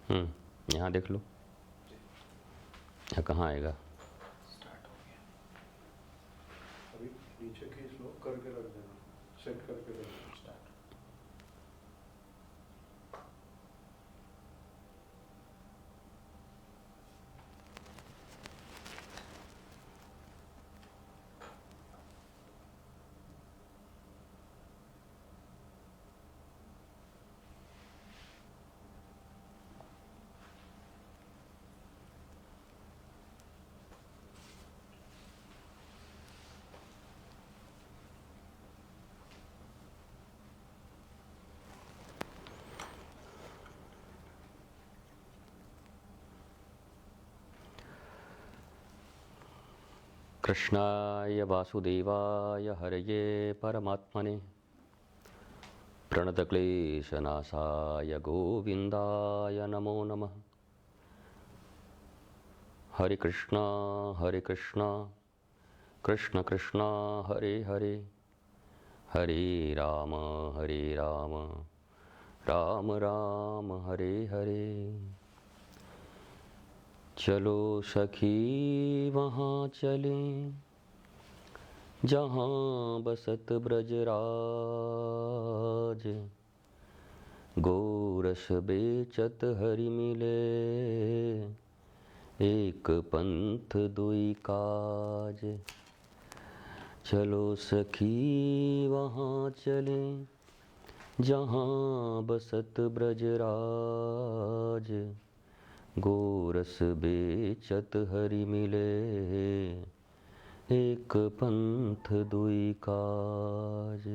यहाँ देख लो। यहाँ कहाँ आएगा? स्टार्ट हो गया। अभी नीचे खींच लो, करके रख देना, सेट करके रख देना। स्टार्ट। कृष्णाय वासुदेवाय हरये परमात्मने प्रणतक्लेशनाशाय गोविन्दाय नमो नमः। हरे कृष्णा कृष्ण कृष्णा हरे हरे, हरे राम राम राम हरे हरे। चलो सखी वहाँ चलें जहाँ बसत ब्रजराज, गोरस बेचत हरि मिले, एक पंथ दुई काज। चलो सखी वहाँ चलें जहाँ बसत ब्रजराज, गोरस बेचत हरि मिले, एक पंथ दुई काज।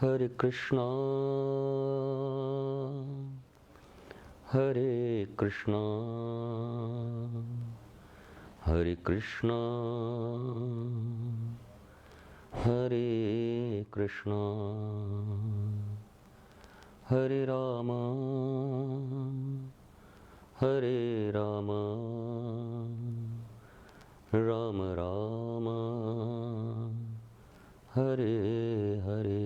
हरे कृष्णा हरे कृष्णा हरे कृष्णा हरे कृष्णा, हरे राम राम राम हरे हरे।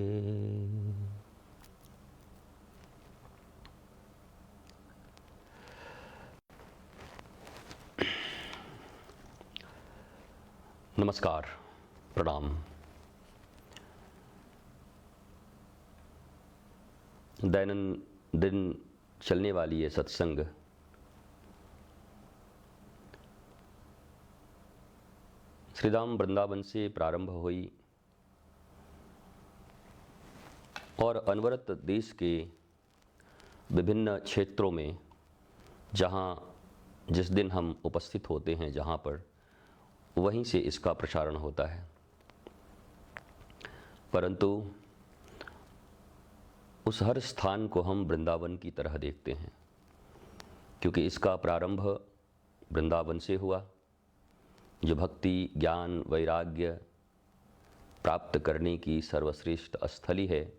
नमस्कार, प्रणाम। दैनंदिन चलने वाली ये सत्संग श्रीधाम वृंदावन से प्रारंभ हुई और अनवरत देश के विभिन्न क्षेत्रों में जहाँ जिस दिन हम उपस्थित होते हैं, जहाँ पर, वहीं से इसका प्रसारण होता है। परंतु उस हर स्थान को हम वृंदावन की तरह देखते हैं, क्योंकि इसका प्रारंभ वृंदावन से हुआ, जो भक्ति, ज्ञान, वैराग्य प्राप्त करने की सर्वश्रेष्ठ स्थली है।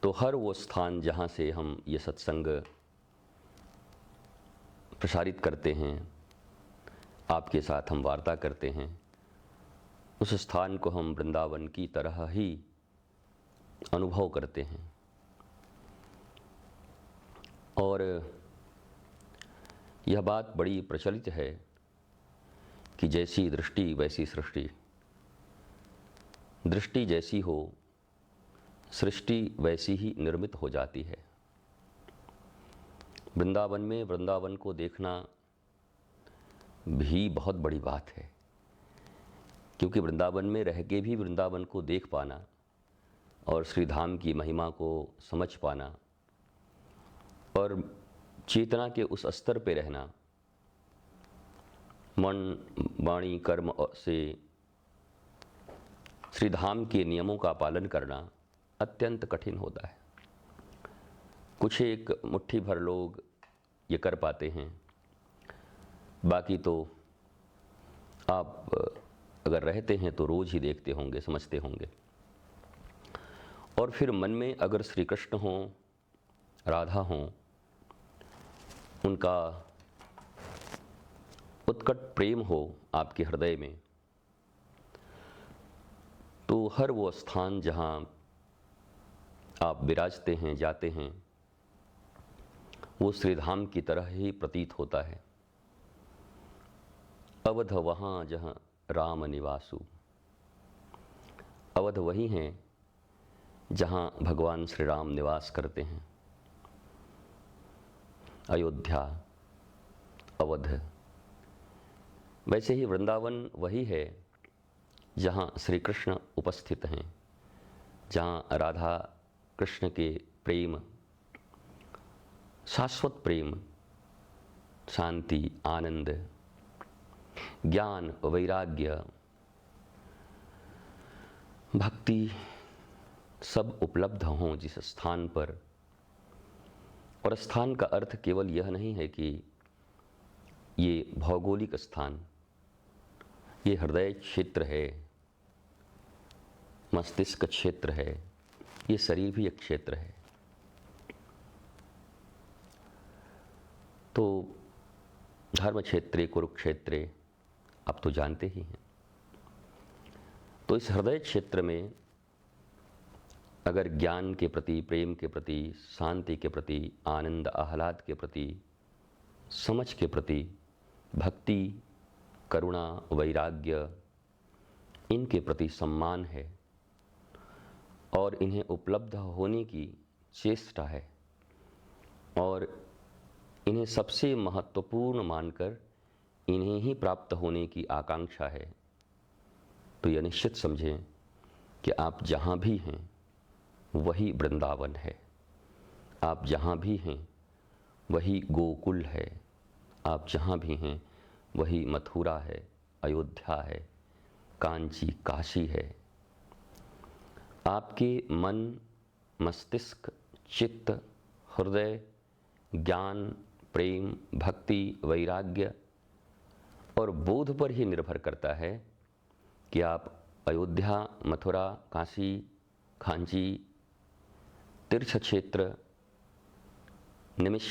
तो हर वो स्थान जहाँ से हम ये सत्संग प्रसारित करते हैं, आपके साथ हम वार्ता करते हैं, उस स्थान को हम वृंदावन की तरह ही अनुभव करते हैं। और यह बात बड़ी प्रचलित है कि जैसी दृष्टि वैसी सृष्टि, दृष्टि जैसी हो सृष्टि वैसी ही निर्मित हो जाती है। वृंदावन में वृंदावन को देखना भी बहुत बड़ी बात है, क्योंकि वृंदावन में रह के भी वृंदावन को देख पाना और श्री धाम की महिमा को समझ पाना और चेतना के उस स्तर पे रहना, मन वाणी कर्म से श्री धाम के नियमों का पालन करना अत्यंत कठिन होता है। कुछ एक मुट्ठी भर लोग ये कर पाते हैं, बाकी तो आप अगर रहते हैं तो रोज़ ही देखते होंगे, समझते होंगे। और फिर मन में अगर श्री कृष्ण हों, राधा हों, उनका उत्कट प्रेम हो आपके हृदय में, तो हर वो स्थान जहाँ आप विराजते हैं, जाते हैं, वो श्रीधाम की तरह ही प्रतीत होता है। अवध वहाँ जहाँ राम निवासु, अवध वही हैं जहाँ भगवान श्री राम निवास करते हैं। अयोध्या, अवध। वैसे ही वृंदावन वही है जहाँ श्री कृष्ण उपस्थित हैं, जहाँ राधा कृष्ण के प्रेम, शाश्वत प्रेम, शांति, आनंद, ज्ञान, वैराग्य, भक्ति सब उपलब्ध हों जिस स्थान पर। और स्थान का अर्थ केवल यह नहीं है कि ये भौगोलिक स्थान, ये हृदय क्षेत्र है, मस्तिष्क क्षेत्र है, ये शरीर भी एक क्षेत्र है। तो धर्म क्षेत्रे कुरुक्षेत्रे आप तो जानते ही हैं। तो इस हृदय क्षेत्र में अगर ज्ञान के प्रति, प्रेम के प्रति, शांति के प्रति, आनंद आह्लाद के प्रति, समझ के प्रति, भक्ति, करुणा, वैराग्य, इनके प्रति सम्मान है और इन्हें उपलब्ध होने की चेष्टा है और इन्हें सबसे महत्वपूर्ण मानकर इन्हें ही प्राप्त होने की आकांक्षा है, तो यह निश्चित समझें कि आप जहाँ भी हैं वही वृंदावन है, आप जहाँ भी हैं वही गोकुल है, आप जहाँ भी हैं वही मथुरा है, अयोध्या है, कांची, काशी है। आपके मन, मस्तिष्क, चित्त, हृदय, ज्ञान, प्रेम, भक्ति, वैराग्य और बोध पर ही निर्भर करता है कि आप अयोध्या, मथुरा, काशी, कांची, तीर्थ क्षेत्र, निमिष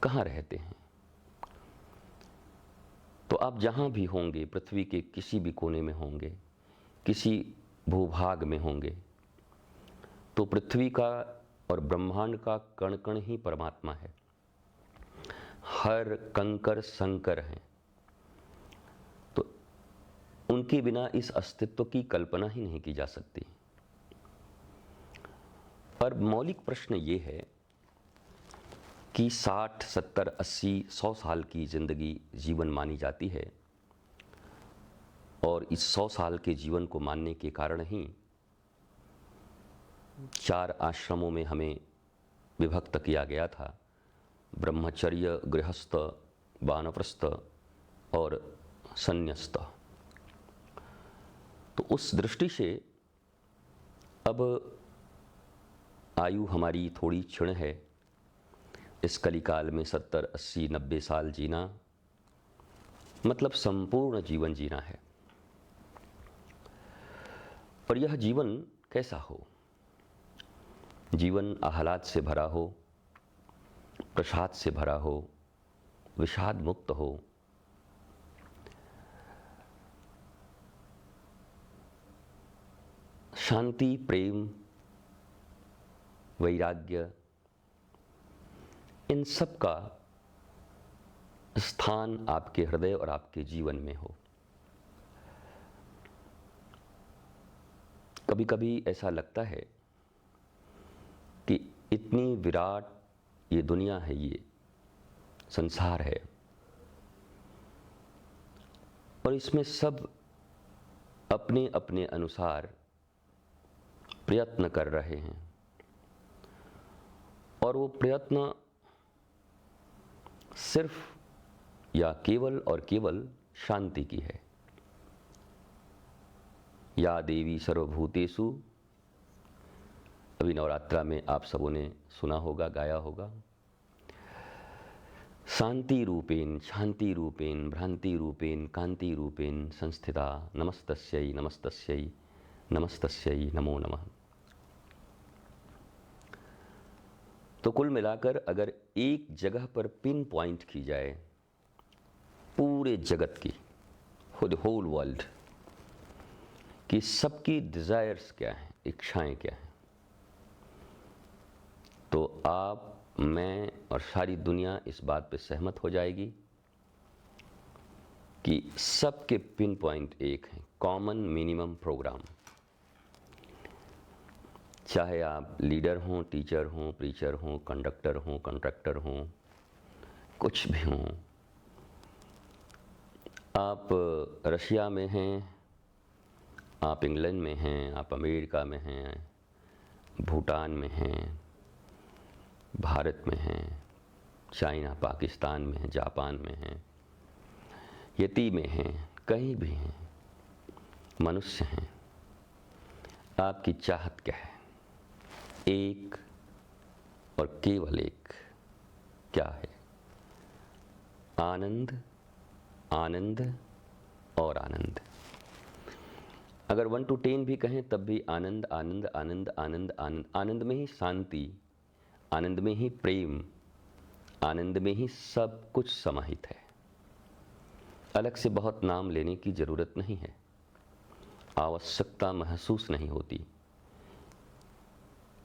कहाँ रहते हैं। तो आप जहाँ भी होंगे, पृथ्वी के किसी भी कोने में होंगे, किसी भूभाग में होंगे, तो पृथ्वी का और ब्रह्मांड का कण कण ही परमात्मा है। हर कंकर संकर हैं, तो उनके बिना इस अस्तित्व की कल्पना ही नहीं की जा सकती। पर मौलिक प्रश्न ये है कि 60, 70, 80, 100 साल की जिंदगी जीवन मानी जाती है और इस 100 साल के जीवन को मानने के कारण ही 4 आश्रमों में हमें विभक्त किया गया था, ब्रह्मचर्य, गृहस्थ, वानप्रस्थ और संन्यस्त। तो उस दृष्टि से अब आयु हमारी थोड़ी क्षीण है। इस कलिकाल में 70, 80, 90 साल जीना मतलब संपूर्ण जीवन जीना है। और यह जीवन कैसा हो? जीवन आह्लाद से भरा हो, प्रसाद से भरा हो, विषाद मुक्त हो, शांति, प्रेम, वैराग्य, इन सब का स्थान आपके हृदय और आपके जीवन में हो। कभी कभी ऐसा लगता है कि इतनी विराट ये दुनिया है, ये संसार है और इसमें सब अपने अपने अनुसार प्रयत्न कर रहे हैं और वो प्रयत्न सिर्फ या केवल और केवल शांति की है। या देवी सर्वभूतेषु, अभी नवरात्रा में आप सबों ने सुना होगा, गाया होगा। शांति रूपेण, शांति रूपेण, भ्रांति रूपेण, कांति रूपेण संस्थिता नमस्तस्यै नमस्तस्यै नमस्तस्यै नमो नमः। तो कुल मिलाकर अगर एक जगह पर पिन पॉइंट की जाए पूरे जगत की, द होल वर्ल्ड कि सबकी डिज़ायर्स क्या हैं, इच्छाएं क्या हैं, तो आप, मैं और सारी दुनिया इस बात पे सहमत हो जाएगी कि सबके पिन पॉइंट एक हैं, कॉमन मिनिमम प्रोग्राम। चाहे आप लीडर हों, टीचर हों, प्रीचर हों, कंडक्टर हों, कॉन्ट्रैक्टर हों, कुछ भी हों, आप रशिया में हैं, आप इंग्लैंड में हैं, आप अमेरिका में हैं, भूटान में हैं, भारत में हैं, चाइना, पाकिस्तान में हैं, जापान में हैं, यति में हैं, कहीं भी हैं, मनुष्य हैं, आपकी चाहत क्या है? एक और केवल एक, क्या है? आनंद, आनंद और आनंद। अगर 1 to 10 भी कहें तब भी आनंद, आनंद, आनंद, आनंद, आनंद। आनंद में ही शांति, आनंद में ही प्रेम, आनंद में ही सब कुछ समाहित है। अलग से बहुत नाम लेने की जरूरत नहीं है, आवश्यकता महसूस नहीं होती।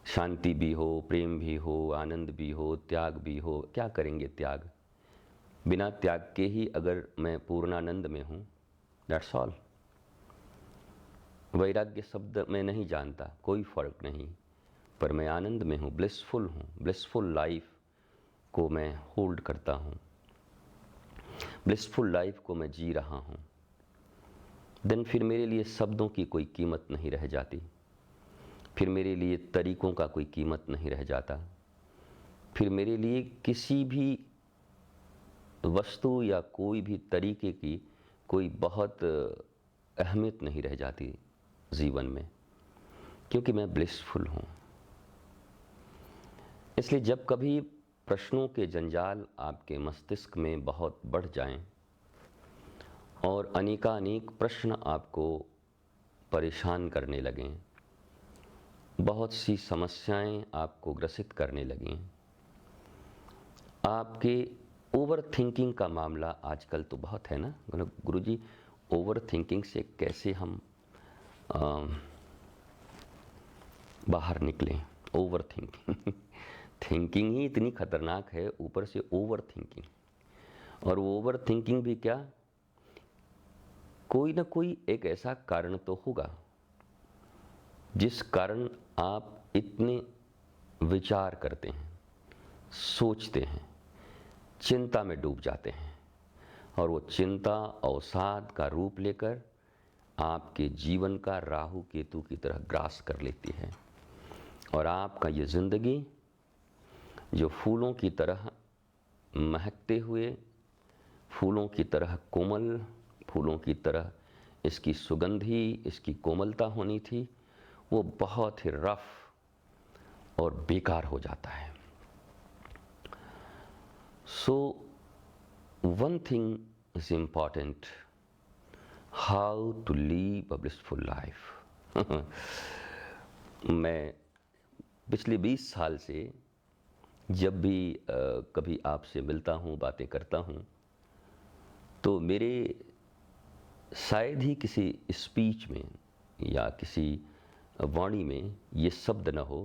शांति भी हो, प्रेम भी हो, आनंद भी हो, त्याग भी हो। क्या करेंगे त्याग? बिना त्याग के ही अगर मैं पूर्णानंद में हूँ, दैट्स ऑल। वैराग्य शब्द मैं नहीं जानता, कोई फर्क नहीं, पर मैं आनंद में हूँ, ब्लिसफुल हूँ, ब्लिसफुल लाइफ को मैं होल्ड करता हूँ, ब्लिसफुल लाइफ को मैं जी रहा हूँ। देन फिर मेरे लिए शब्दों की कोई कीमत नहीं रह जाती, फिर मेरे लिए तरीकों का कोई कीमत नहीं रह जाता, फिर मेरे लिए किसी भी वस्तु या कोई भी तरीके की कोई बहुत अहमियत नहीं रह जाती जीवन में, क्योंकि मैं ब्लिसफुल हूँ। इसलिए जब कभी प्रश्नों के जंजाल आपके मस्तिष्क में बहुत बढ़ जाएं और अनेकानेक प्रश्न आपको परेशान करने लगें, बहुत सी समस्याएं आपको ग्रसित करने लगें, आपके ओवर थिंकिंग का मामला आजकल तो बहुत है ना गुरुजी। ओवर थिंकिंग से कैसे हम बाहर निकलें? ओवर थिंकिंग थिंकिंग ही इतनी खतरनाक है, ऊपर से ओवर थिंकिंग। और वो ओवर थिंकिंग भी क्या, कोई ना कोई एक ऐसा कारण तो होगा जिस कारण आप इतने विचार करते हैं, सोचते हैं, चिंता में डूब जाते हैं, और वो चिंता अवसाद का रूप लेकर आपके जीवन का राहु केतु की तरह ग्रास कर लेती है, और आपका ये ज़िंदगी जो फूलों की तरह महकते हुए, फूलों की तरह कोमल, फूलों की तरह इसकी सुगंधी, इसकी कोमलता होनी थी, वो बहुत ही रफ और बेकार हो जाता है। So one thing is important, how to leave a blissful life. मैं पिछले 20 साल से जब भी कभी आपसे मिलता हूँ, बातें करता हूँ, तो मेरे शायद ही किसी स्पीच में या किसी वाणी में ये शब्द न हो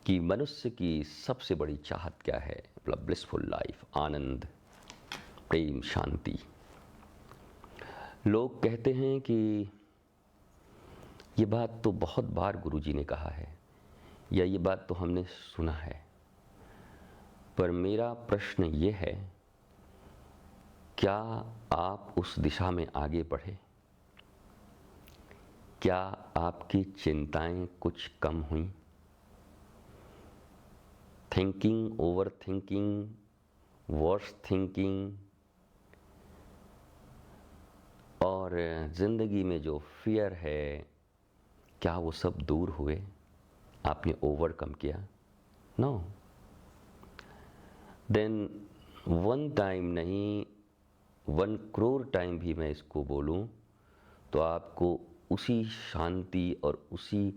कि मनुष्य की सबसे बड़ी चाहत क्या है, मतलब ब्लिसफुल लाइफ, आनंद, प्रेम, शांति। लोग कहते हैं कि ये बात तो बहुत बार गुरुजी ने कहा है, या ये बात तो हमने सुना है, पर मेरा प्रश्न ये है, क्या आप उस दिशा में आगे बढ़े? क्या आपकी चिंताएं कुछ कम हुई? Thinking, overthinking, worse thinking और ज़िंदगी में जो फियर है, क्या वो सब दूर हुए? आपने ओवरकम किया? नो। देन वन टाइम नहीं, 1 करोड़ टाइम भी मैं इसको बोलूं तो आपको उसी शांति और उसी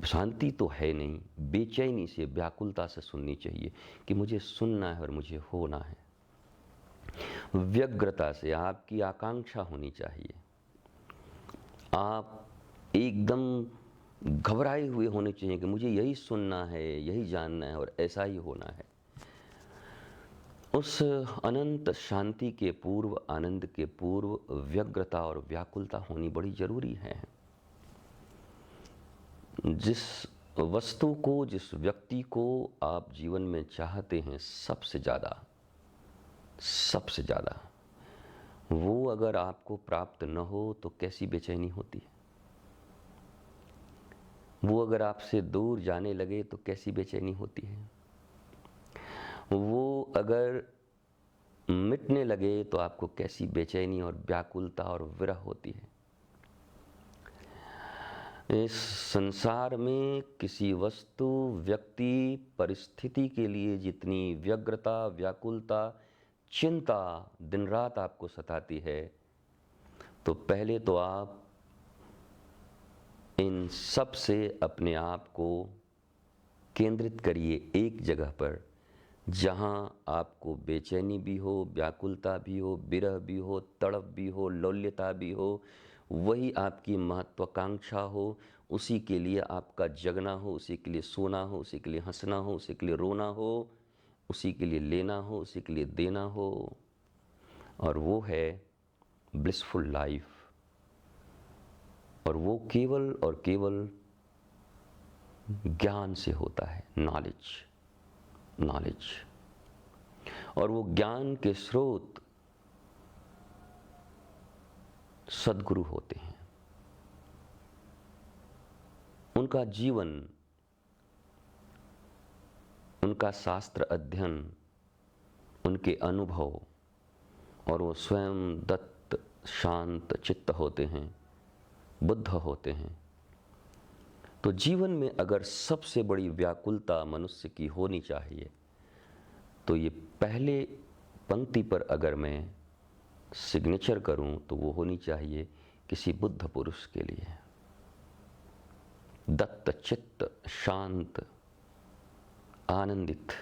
शांति तो है नहीं, बेचैनी से, व्याकुलता से सुननी चाहिए कि मुझे सुनना है और मुझे होना है। व्यग्रता से आपकी आकांक्षा होनी चाहिए। आप एकदम घबराए हुए होने चाहिए कि मुझे यही सुनना है, यही जानना है और ऐसा ही होना है। उस अनंत शांति के पूर्व, आनंद के पूर्व व्यग्रता और व्याकुलता होनी बड़ी जरूरी है। जिस वस्तु को, जिस व्यक्ति को आप जीवन में चाहते हैं सबसे ज़्यादा, वो अगर आपको प्राप्त न हो तो कैसी बेचैनी होती है। वो अगर आपसे दूर जाने लगे तो कैसी बेचैनी होती है। वो अगर मिटने लगे तो आपको कैसी बेचैनी और व्याकुलता और विरह होती है। इस संसार में किसी वस्तु, व्यक्ति, परिस्थिति के लिए जितनी व्यग्रता, व्याकुलता, चिंता दिन रात आपको सताती है, तो पहले तो आप इन सब से अपने आप को केंद्रित करिए एक जगह पर, जहां आपको बेचैनी भी हो, व्याकुलता भी हो, विरह भी हो, तड़प भी हो, लौल्यता भी हो, वही आपकी महत्वाकांक्षा हो, उसी के लिए आपका जगना हो, उसी के लिए सोना हो, उसी के लिए हंसना हो, उसी के लिए रोना हो, उसी के लिए लेना हो, उसी के लिए देना हो। और वो है ब्लिसफुल लाइफ। और वो केवल और केवल ज्ञान से होता है, नॉलेज। और वो ज्ञान के स्रोत सद्गुरु होते हैं। उनका जीवन, उनका शास्त्र अध्ययन, उनके अनुभव, और वो स्वयं दत्त शांत चित्त होते हैं, बुद्ध होते हैं। तो जीवन में अगर सबसे बड़ी व्याकुलता मनुष्य की होनी चाहिए, तो ये पहले पंक्ति पर अगर मैं सिग्नेचर करूं तो वो होनी चाहिए किसी बुद्ध पुरुष के लिए। दत्त चित्त, शांत, आनंदित,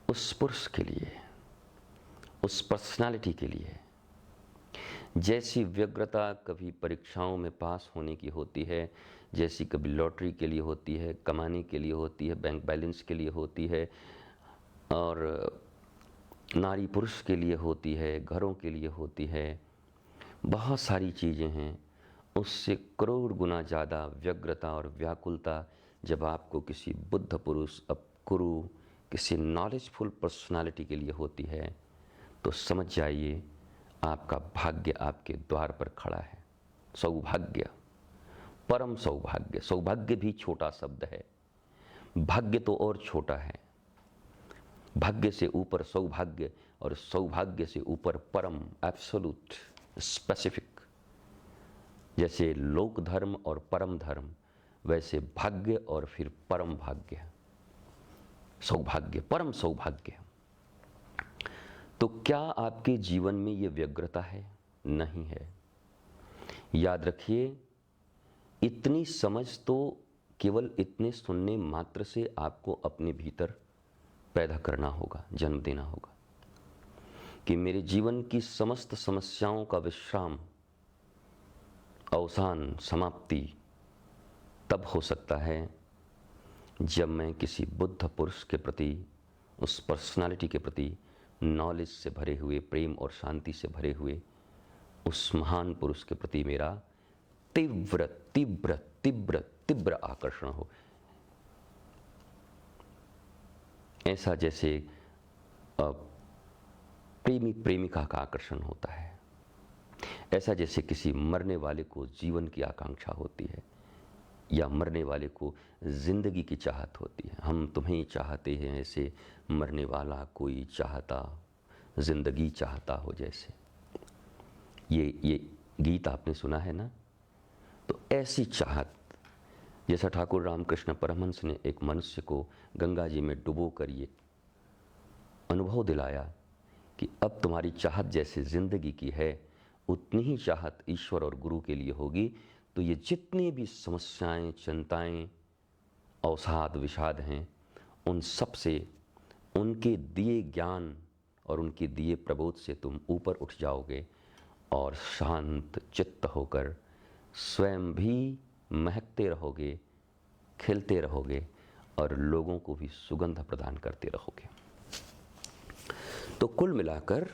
उस पुरुष के लिए, उस पर्सनालिटी के लिए। जैसी व्यग्रता कभी परीक्षाओं में पास होने की होती है, जैसी कभी लॉटरी के लिए होती है, कमाने के लिए होती है, बैंक बैलेंस के लिए होती है, और नारी पुरुष के लिए होती है, घरों के लिए होती है, बहुत सारी चीज़ें हैं। उससे करोड़ गुना ज़्यादा व्यग्रता और व्याकुलता जब आपको किसी बुद्ध पुरुष, गुरु, किसी नॉलेजफुल पर्सनालिटी के लिए होती है, तो समझ जाइए आपका भाग्य आपके द्वार पर खड़ा है। सौभाग्य, परम सौभाग्य। सौभाग्य भी छोटा शब्द है, भाग्य तो और छोटा है। भाग्य से ऊपर सौभाग्य, और सौभाग्य से ऊपर परम, एब्सोल्यूट, स्पेसिफिक। जैसे लोक धर्म और परम धर्म, वैसे भाग्य और फिर परम भाग्य, सौभाग्य, परम सौभाग्य। तो क्या आपके जीवन में ये व्यग्रता है? नहीं है। याद रखिए, इतनी समझ तो केवल इतने सुनने मात्र से आपको अपने भीतर पैदा करना होगा, जन्म देना होगा, कि मेरे जीवन की समस्त समस्याओं का विश्राम, अवसान, समाप्ति तब हो सकता है जब मैं किसी बुद्ध पुरुष के प्रति, उस पर्सनालिटी के प्रति नॉलेज से भरे हुए, प्रेम और शांति से भरे हुए उस महान पुरुष के प्रति मेरा तीव्र तीव्र तीव्र तीव्र आकर्षण हो। ऐसा जैसे प्रेमी प्रेमिका का आकर्षण होता है, ऐसा जैसे किसी मरने वाले को जीवन की आकांक्षा होती है, या मरने वाले को जिंदगी की चाहत होती है। हम तुम्हें चाहते हैं, ऐसे मरने वाला कोई चाहता, जिंदगी चाहता हो। जैसे ये गीत आपने सुना है ना। तो ऐसी चाहत, जैसा ठाकुर रामकृष्ण परमहंस ने एक मनुष्य को गंगा जी में डुबो कर ये अनुभव दिलाया कि अब तुम्हारी चाहत जैसे जिंदगी की है, उतनी ही चाहत ईश्वर और गुरु के लिए होगी। तो ये जितनी भी समस्याएं, चिंताएं, अवसाद, विषाद हैं, उन सब से, उनके दिए ज्ञान और उनके दिए प्रबोध से तुम ऊपर उठ जाओगे, और शांत चित्त होकर स्वयं भी महकते रहोगे, खिलते रहोगे और लोगों को भी सुगंध प्रदान करते रहोगे। तो कुल मिलाकर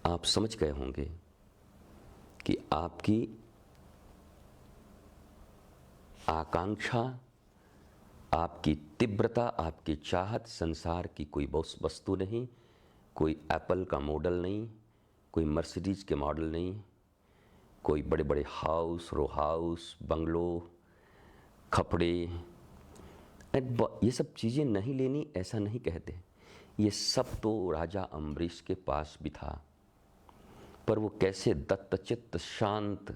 आप समझ गए होंगे कि आपकी आकांक्षा, आपकी तीव्रता, आपकी चाहत संसार की कोई वस्तु नहीं, कोई एप्पल का मॉडल नहीं, कोई मर्सिडीज के मॉडल नहीं, कोई बड़े बड़े हाउस, रो हाउस, बंगलो, कपड़े, ये सब चीज़ें नहीं लेनी, ऐसा नहीं कहते। ये सब तो राजा अम्बरीश के पास भी था, पर वो कैसे दत्तचित्त शांत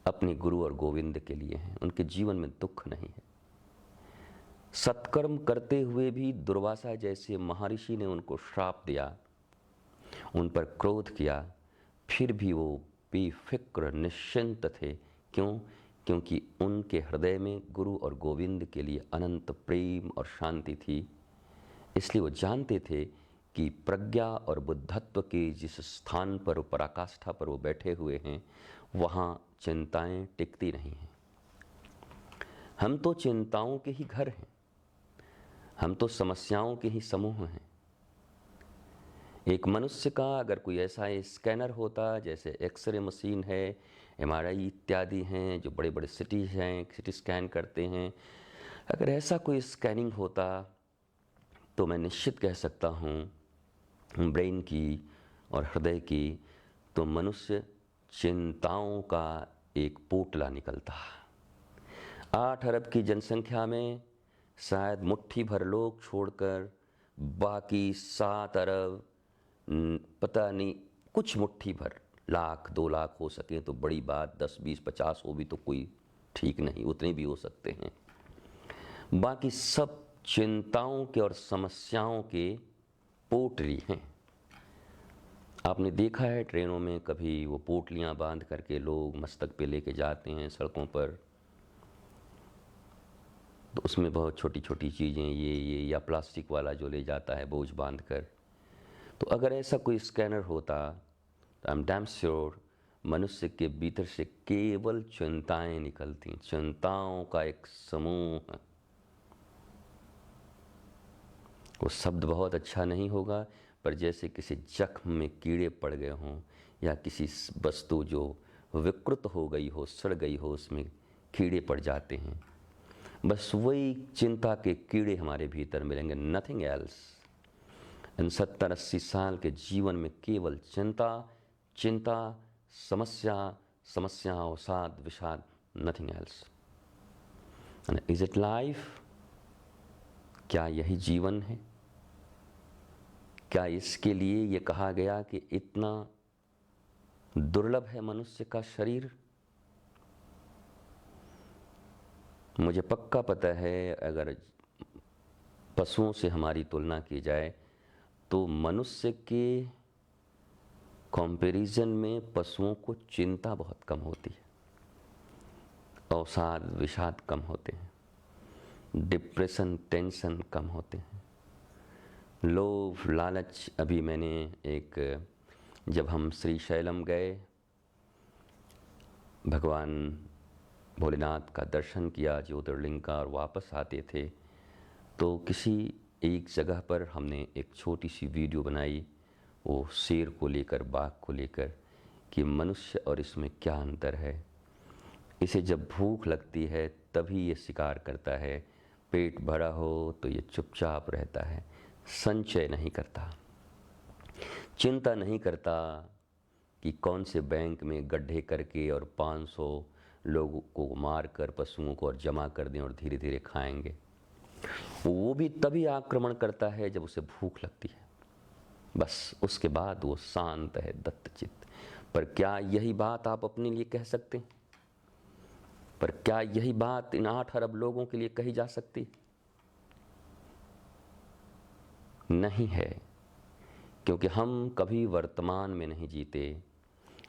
अपने गुरु और गोविंद के लिए हैं, उनके जीवन में दुख नहीं है। सत्कर्म करते हुए भी दुर्वासा जैसे महर्षि ने उनको श्राप दिया, उन पर क्रोध किया, फिर भी वो बेफिक्र निश्चिंत थे। क्यों? क्योंकि उनके हृदय में गुरु और गोविंद के लिए अनंत प्रेम और शांति थी। इसलिए वो जानते थे कि प्रज्ञा और बुद्धत्व के जिस स्थान पर, पराकाष्ठा पर वो बैठे हुए हैं, वहाँ चिंताएं टिकती नहीं हैं। हम तो चिंताओं के ही घर हैं, हम तो समस्याओं के ही समूह हैं। एक मनुष्य का अगर कोई ऐसा स्कैनर होता, जैसे एक्सरे मशीन है, MRI इत्यादि हैं जो बड़े बड़े सिटीज़ हैं, सिटी स्कैन करते हैं, अगर ऐसा कोई स्कैनिंग होता तो मैं निश्चित कह सकता हूँ ब्रेन की और हृदय की, तो मनुष्य चिंताओं का एक पोटला निकलता। 8 अरब की जनसंख्या में शायद मुट्ठी भर लोग छोड़कर बाकी 7 अरब, पता नहीं, कुछ मुट्ठी भर, लाख 2 लाख हो सके तो बड़ी बात, 10 20 50 हो भी तो कोई ठीक नहीं, उतने भी हो सकते हैं। बाकी सब चिंताओं के और समस्याओं के पोटली हैं। आपने देखा है ट्रेनों में कभी वो पोटलियां बांध करके लोग मस्तक पे लेके जाते हैं सड़कों पर, तो उसमें बहुत छोटी छोटी चीज़ें, ये या प्लास्टिक वाला जो ले जाता है बोझ बांध कर। तो अगर ऐसा कोई स्कैनर होता तो आई एम डैम श्योर मनुष्य के भीतर से केवल चिंताएं निकलती, चिंताओं का एक समूह। वो शब्द बहुत अच्छा नहीं होगा, पर जैसे किसी जख्म में कीड़े पड़ गए हों, या किसी वस्तु जो विकृत हो गई हो, सड़ गई हो, उसमें कीड़े पड़ जाते हैं, बस वही चिंता के कीड़े हमारे भीतर मिलेंगे, नथिंग एल्स। इन 70-80 साल के जीवन में केवल चिंता, चिंता, समस्या, समस्या, अवसाद, विषाद, nothing else. Is it life? क्या यही जीवन है? क्या इसके लिए ये कहा गया कि इतना दुर्लभ है मनुष्य का शरीर? मुझे पक्का पता है अगर पशुओं से हमारी तुलना की जाए तो मनुष्य के कंपैरिजन में पशुओं को चिंता बहुत कम होती है, अवसाद, विषाद कम होते हैं, डिप्रेशन, टेंशन कम होते हैं, लोभ, लालच। अभी मैंने जब हम श्रीशैलम गए, भगवान भोलेनाथ का दर्शन किया, ज्योतिर्लिंग का, और वापस आते थे तो किसी एक जगह पर हमने एक छोटी सी वीडियो बनाई, वो शेर को लेकर, बाघ को लेकर, कि मनुष्य और इसमें क्या अंतर है। इसे जब भूख लगती है तभी ये शिकार करता है, पेट भरा हो तो ये चुपचाप रहता है, संचय नहीं करता, चिंता नहीं करता कि कौन से बैंक में गड्ढे करके और 500 लोगों को मारकर पशुओं को और जमा कर दें और धीरे धीरे खाएंगे। वो भी तभी आक्रमण करता है जब उसे भूख लगती है, बस उसके बाद वो शांत है, दत्तचित्त। पर क्या यही बात आप अपने लिए कह सकते हैं? पर क्या यही बात इन 8 अरब लोगों के लिए कही जा सकती? नहीं है, क्योंकि हम कभी वर्तमान में नहीं जीते।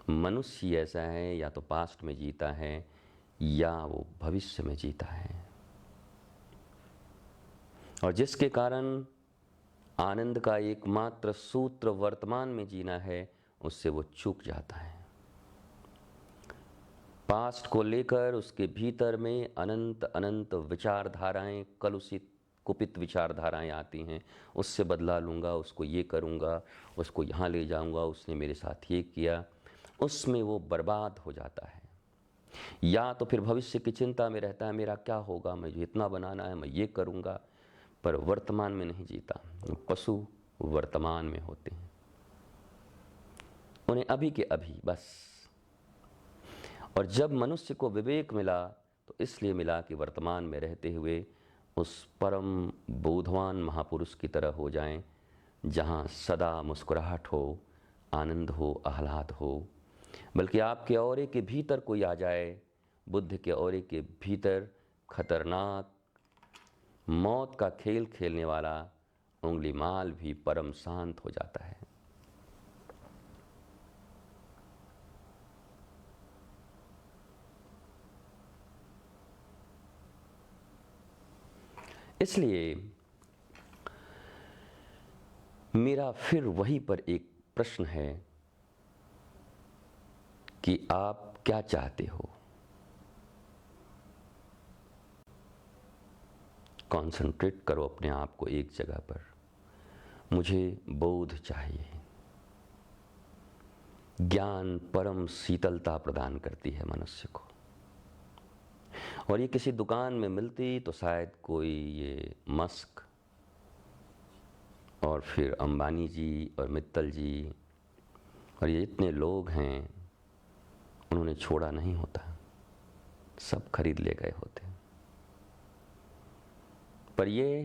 मनुष्य ऐसा है, या तो पास्ट में जीता है या वो भविष्य में जीता है, और जिसके कारण आनंद का एकमात्र सूत्र वर्तमान में जीना है, उससे वो चूक जाता है। पास्ट को लेकर उसके भीतर में अनंत अनंत विचारधाराएं, कलुषित कुपित विचारधाराएं आती हैं। उससे बदला लूँगा, उसको ये करूँगा, उसको यहाँ ले जाऊँगा, उसने मेरे साथ ये किया, उसमें वो बर्बाद हो जाता है। या तो फिर भविष्य की चिंता में रहता है, मेरा क्या होगा, मुझे इतना बनाना है, मैं ये करूँगा, पर वर्तमान में नहीं जीता। पशु वर्तमान में होते हैं, उन्हें अभी के अभी बस। और जब मनुष्य को विवेक मिला तो इसलिए मिला कि वर्तमान में रहते हुए उस परम बोधवान महापुरुष की तरह हो जाएं, जहाँ सदा मुस्कुराहट हो, आनंद हो, आह्लाद हो। बल्कि आपके औरे के भीतर कोई आ जाए, बुद्ध के औरे के भीतर खतरनाक मौत का खेल खेलने वाला उंगलीमाल भी परम शांत हो जाता है। इसलिए मेरा फिर वहीं पर एक प्रश्न है कि आप क्या चाहते हो। कंसंट्रेट करो अपने आप को एक जगह पर। मुझे बोध चाहिए। ज्ञान परम शीतलता प्रदान करती है मनुष्य को, और ये किसी दुकान में मिलती तो शायद कोई ये मस्क और फिर अंबानी जी और मित्तल जी और ये इतने लोग हैं, उन्होंने छोड़ा नहीं होता, सब खरीद ले गए होते। पर ये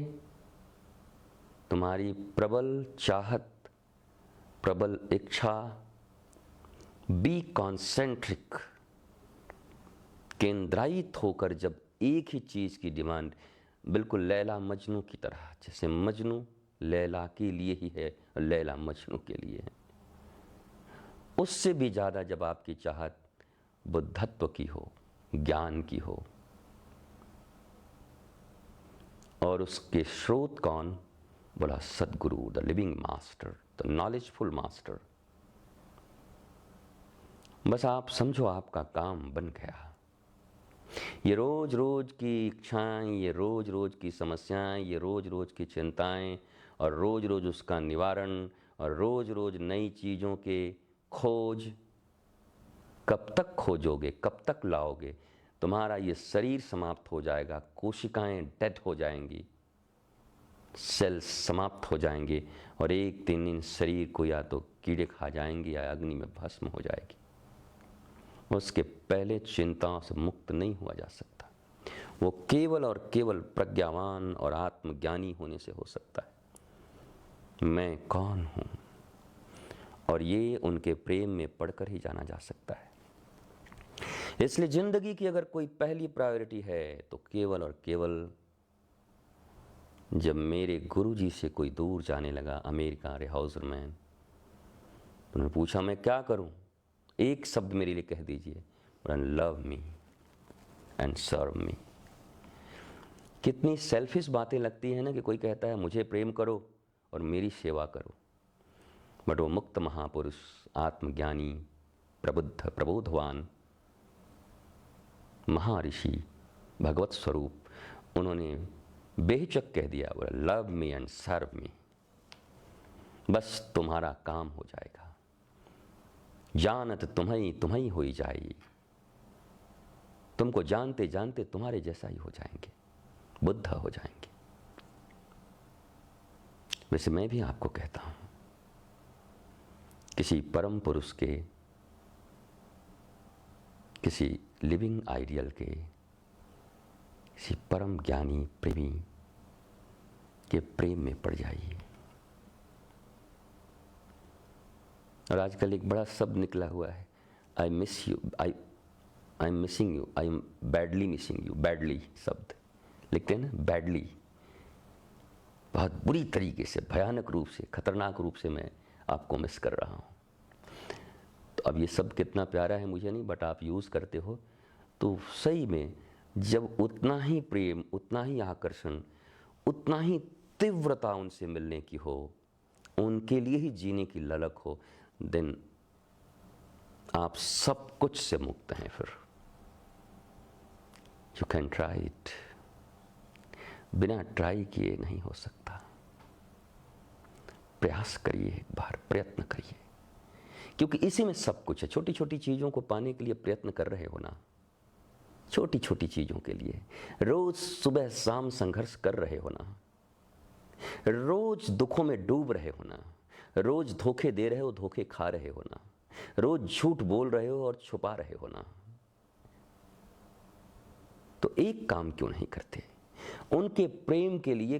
तुम्हारी प्रबल चाहत, प्रबल इच्छा, बी कॉन्सेंट्रिक, केंद्रायित होकर जब एक ही चीज़ की डिमांड, बिल्कुल लैला मजनू की तरह, जैसे मजनू लैला के लिए ही है और लैला मजनू के लिए है, उससे भी ज़्यादा जब आपकी चाहत बुद्धत्व की हो, ज्ञान की हो, और उसके स्रोत कौन? बोला सदगुरु, the living master, the knowledgeful master. बस आप समझो आपका काम बन गया। ये रोज रोज की इच्छाएं, ये रोज रोज की समस्याएं, ये रोज रोज की चिंताएं, और रोज रोज उसका निवारण, और रोज रोज नई चीज़ों के खोज, कब तक खोजोगे, कब तक लाओगे? तुम्हारा ये शरीर समाप्त हो जाएगा, कोशिकाएं डेड हो जाएंगी, सेल्स समाप्त हो जाएंगे, और एक दिन इन शरीर को या तो कीड़े खा जाएंगे या अग्नि में भस्म हो जाएगी। उसके पहले चिंताओं से मुक्त नहीं हुआ जा सकता। वो केवल और केवल प्रज्ञावान और आत्मज्ञानी होने से हो सकता है। मैं कौन हूँ? और ये उनके प्रेम में पढ़कर ही जाना जा सकता है। इसलिए जिंदगी की अगर कोई पहली प्रायोरिटी है तो केवल और केवल, जब मेरे गुरुजी से कोई दूर जाने लगा, अमेरिका रिहाउजर मैन, उन्होंने पूछा मैं क्या करूं? एक शब्द मेरे लिए कह दीजिए, लव मी एंड सर्व मी। कितनी सेल्फिश बातें लगती है ना कि कोई कहता है मुझे प्रेम करो और मेरी सेवा करो, बट वो मुक्त महापुरुष, आत्मज्ञानी, प्रबुद्ध, प्रबोधवान महर्षि, भगवत स्वरूप, उन्होंने बेहिचक कह दिया, बोला लव मी एंड सर्व मी। बस तुम्हारा काम हो जाएगा, जानत तुम्हें हो जाएगी, तुमको जानते जानते तुम्हारे जैसा ही हो जाएंगे, बुद्ध हो जाएंगे। वैसे मैं भी आपको कहता हूं, किसी परम पुरुष के, किसी लिविंग आइडियल के, किसी परम ज्ञानी प्रेमी के प्रेम में पड़ जाइए। और आजकल एक बड़ा शब्द निकला हुआ है, I miss you, I am missing you, I am badly missing you. Badly शब्द लिखते हैं ना, बैडली, बहुत बुरी तरीके से, भयानक रूप से, खतरनाक रूप से मैं आपको मिस कर रहा हूँ। तो अब ये शब्द कितना प्यारा है मुझे नहीं, बट आप यूज़ करते हो तो सही में जब उतना ही प्रेम, उतना ही आकर्षण, उतना ही तीव्रता उनसे मिलने की हो, उनके लिए ही जीने की ललक हो, देन आप सब कुछ से मुक्त हैं। फिर यू कैन ट्राई इट। बिना ट्राई किए नहीं हो सकता। प्रयास करिए, एक बार प्रयत्न करिए, क्योंकि इसी में सब कुछ है। छोटी छोटी चीज़ों को पाने के लिए प्रयत्न कर रहे हो ना, छोटी छोटी चीज़ों के लिए रोज सुबह शाम संघर्ष कर रहे हो ना, रोज दुखों में डूब रहे हो ना, रोज धोखे दे रहे हो, धोखे खा रहे हो ना, रोज झूठ बोल रहे हो और छुपा रहे हो ना, तो एक काम क्यों नहीं करते? उनके प्रेम के लिए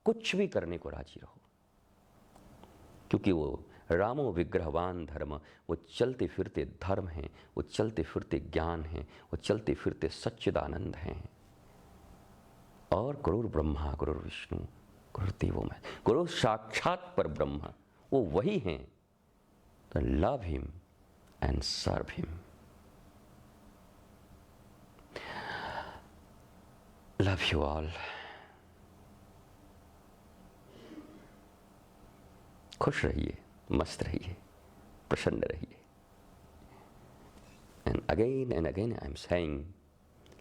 कुछ भी करने को राजी रहो, क्योंकि वो रामो विग्रहवान धर्म, वो चलते फिरते धर्म हैं, वो चलते फिरते ज्ञान हैं, वो चलते फिरते सच्चिदानंद हैं। और गुरुर् ब्रह्मा गुरुर् विष्णु गुरुर्देवो महेश्वरः, गुरु साक्षात पर ब्रह्म, वो वही हैं। तो love him and serve him. Love you all. खुश रहिए, मस्त रहिए, प्रसन्न रहिए। And again I am saying,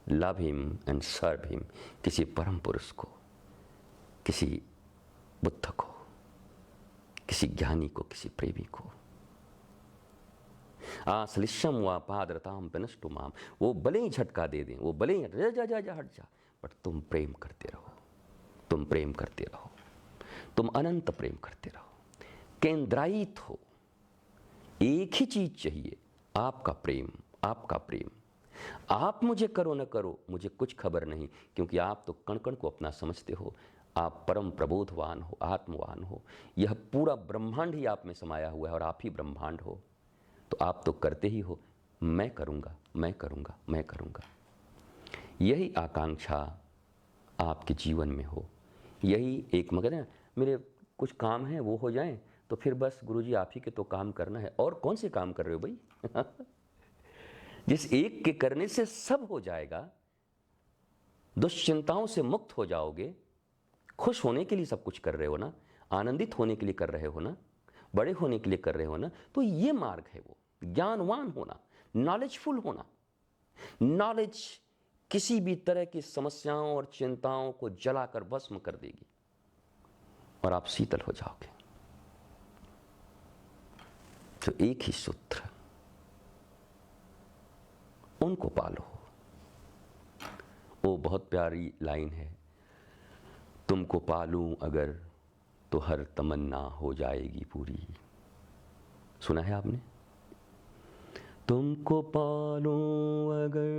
love him and serve him. किसी परम पुरुष को, किसी बुद्ध को, किसी ज्ञानी को, किसी प्रेमी को। आश्लिष्यम व पादरताम पिनष्टु माम, वो भले ही झटका दे दें, वो भले ही जा जा जा जा हट जा, बट तुम प्रेम करते रहो, तुम प्रेम करते रहो, तुम अनंत प्रेम करते रहो। केंद्रायित हो, एक ही चीज चाहिए, आपका प्रेम, आपका प्रेम। आप मुझे करो न करो, मुझे कुछ खबर नहीं, क्योंकि आप तो कण कण को अपना समझते हो। आप परम प्रबोधवान हो, आत्मवान हो। यह पूरा ब्रह्मांड ही आप में समाया हुआ है और आप ही ब्रह्मांड हो। तो आप तो करते ही हो, मैं करूँगा, मैं करूँगा, मैं करूँगा। यही आकांक्षा आपके जीवन में हो, यही एक मगर है, मेरे कुछ काम हैं वो हो जाएं तो फिर बस गुरुजी आप ही के तो काम करना है। और कौन से काम कर रहे हो भाई? जिस एक के करने से सब हो जाएगा, दुश्चिंताओं से मुक्त हो जाओगे। खुश होने के लिए सब कुछ कर रहे हो ना, आनंदित होने के लिए कर रहे हो ना, बड़े होने के लिए कर रहे हो ना, तो ये मार्ग है वो, ज्ञानवान होना, नॉलेजफुल होना। नॉलेज किसी भी तरह की समस्याओं और चिंताओं को जलाकर भस्म कर देगी और आप शीतल हो जाओगे। तो एक ही सूत्र, उनको पालो। वो बहुत प्यारी लाइन है, तुमको पालूं अगर तो हर तमन्ना हो जाएगी पूरी। सुना है आपने? तुमको पालूं अगर,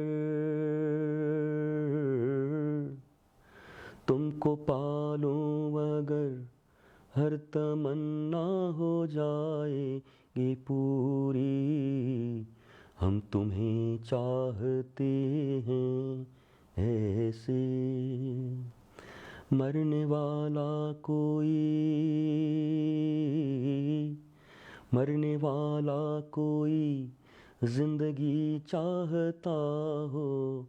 तुमको पालूं अगर हर तमन्ना हो जाएगी पूरी। हम तुम्हें चाहते हैं ऐसे, मरने वाला कोई, मरने वाला कोई जिंदगी चाहता हो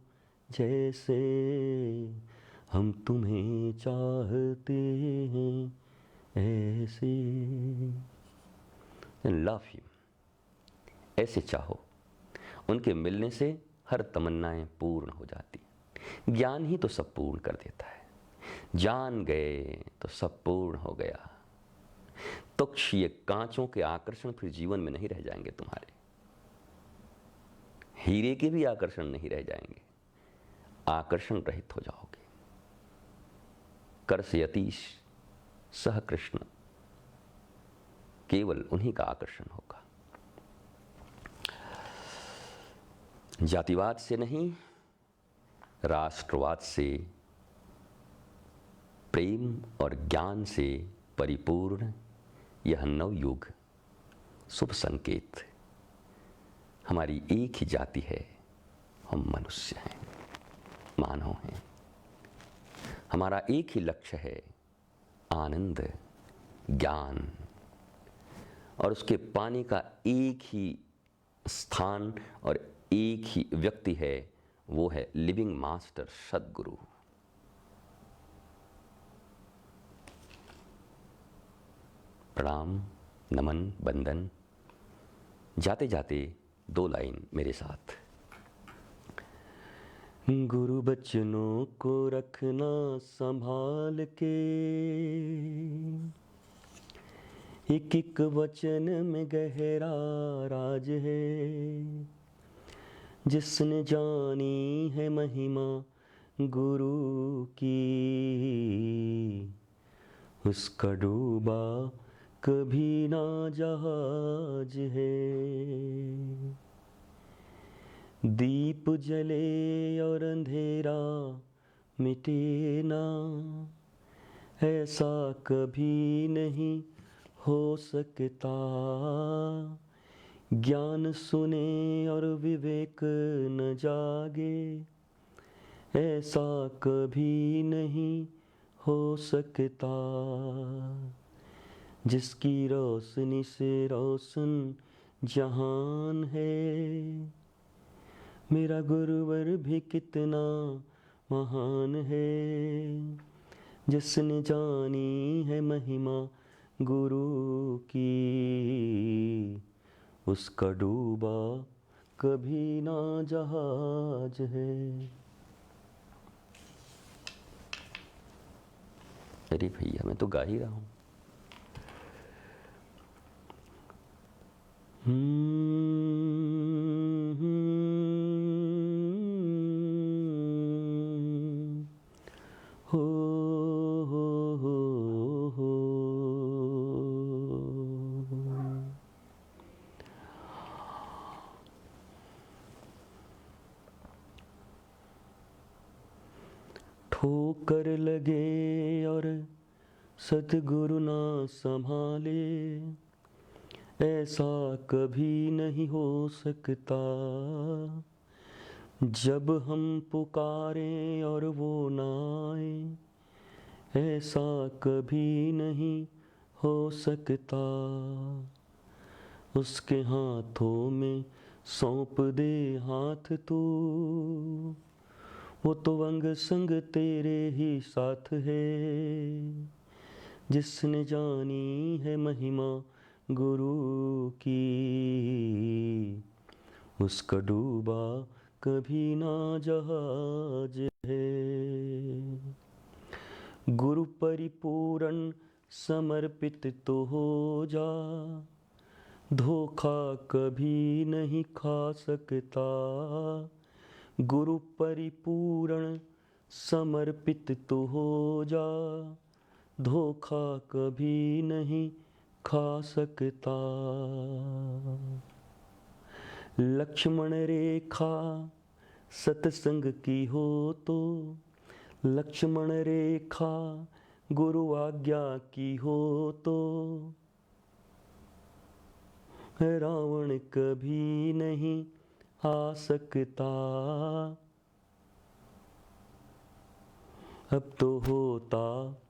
जैसे हम तुम्हें चाहते हैं ऐसे। लव हिम, ऐसे चाहो। उनके मिलने से हर तमन्नाएं पूर्ण हो जाती। ज्ञान ही तो सब पूर्ण कर देता है। जान गए तो सब पूर्ण हो गया। तुक्ष ये कांचों के आकर्षण फिर जीवन में नहीं रह जाएंगे तुम्हारे। हीरे के भी आकर्षण नहीं रह जाएंगे। आकर्षण रहित हो जाओगे। कर्षयतीश सह कृष्ण, केवल उन्हीं का आकर्षण होगा। जातिवाद से नहीं, राष्ट्रवाद से, प्रेम और ज्ञान से परिपूर्ण यह नवयुग शुभ संकेत। हमारी एक ही जाति है, हम मनुष्य हैं, मानव हैं। हमारा एक ही लक्ष्य है, आनंद, ज्ञान, और उसके पाने का एक ही स्थान और एक ही व्यक्ति है, वो है लिविंग मास्टर सद्गुरु। प्रणाम, नमन, बंदन। जाते जाते दो लाइन मेरे साथ। गुरु बचनों को रखना संभाल के, एक एक वचन में गहरा राज है। जिसने जानी है महिमा गुरु की, उसका डूबा कभी ना जहाज है। दीप जले और अंधेरा मिटे ना, ऐसा कभी नहीं हो सकता। ज्ञान सुने और विवेक न जागे, ऐसा कभी नहीं हो सकता। जिसकी रोशनी से रोशन जहान है, मेरा गुरुवर भी कितना महान है। जिसने जानी है महिमा गुरु की, उसका डूबा कभी ना जहाज है। अरे भैया मैं तो गा ही रहा हूँ। हो हो। ठोकर लगे और सतगुरु ना संभाले, ऐसा कभी नहीं हो सकता। जब हम पुकारें और वो ना आए, ऐसा कभी नहीं हो सकता। उसके हाथों में सौंप दे हाथ तू, वो तो अंग संग तेरे ही साथ है। जिसने जानी है महिमा गुरु की, उसका डूबा कभी ना जहाज है। गुरु परिपूर्ण समर्पित तो हो जा, धोखा कभी नहीं खा सकता। गुरु परिपूर्ण समर्पित तो हो जा, धोखा कभी नहीं खा सकता। लक्ष्मण रेखा सत्संग की हो तो, लक्ष्मण रेखा गुरु आज्ञा की हो तो, रावण कभी नहीं आ सकता। अब तो होता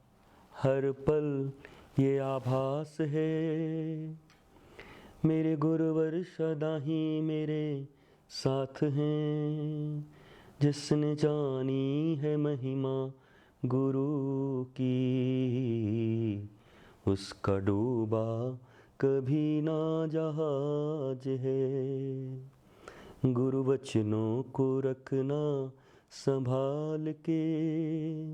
हर पल ये आभास है, मेरे गुरुवर सदा ही मेरे साथ हैं। जिसने जानी है महिमा गुरु की, उसका डूबा कभी ना जहाज है। गुरु वचनों को रखना संभाल के,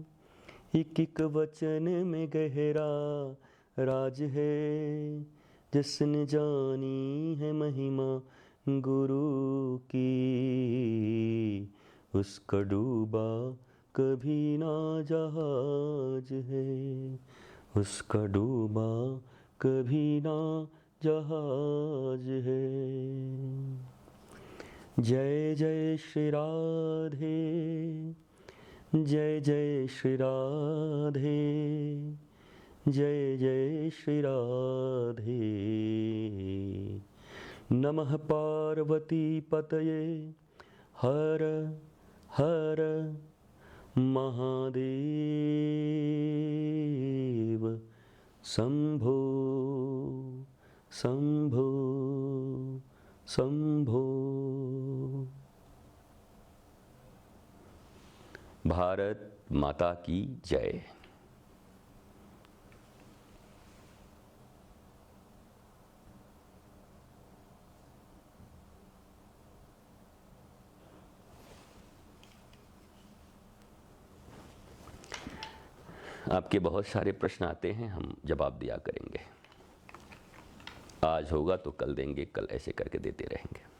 एक एक वचन में गहरा राज है। जिसने जानी है महिमा गुरु की, उसका डूबा कभी ना जहाज है। उसका डूबा कभी ना जहाज है। जय जय श्री राधे, जय जय श्री राधे, जय जय श्री राधे। नमः पार्वती पतये, हर हर महादेव। शंभो शंभो शंभो। भारत माता की जय। आपके बहुत सारे प्रश्न आते हैं, हम जवाब दिया करेंगे। आज होगा तो कल देंगे, कल ऐसे करके देते रहेंगे।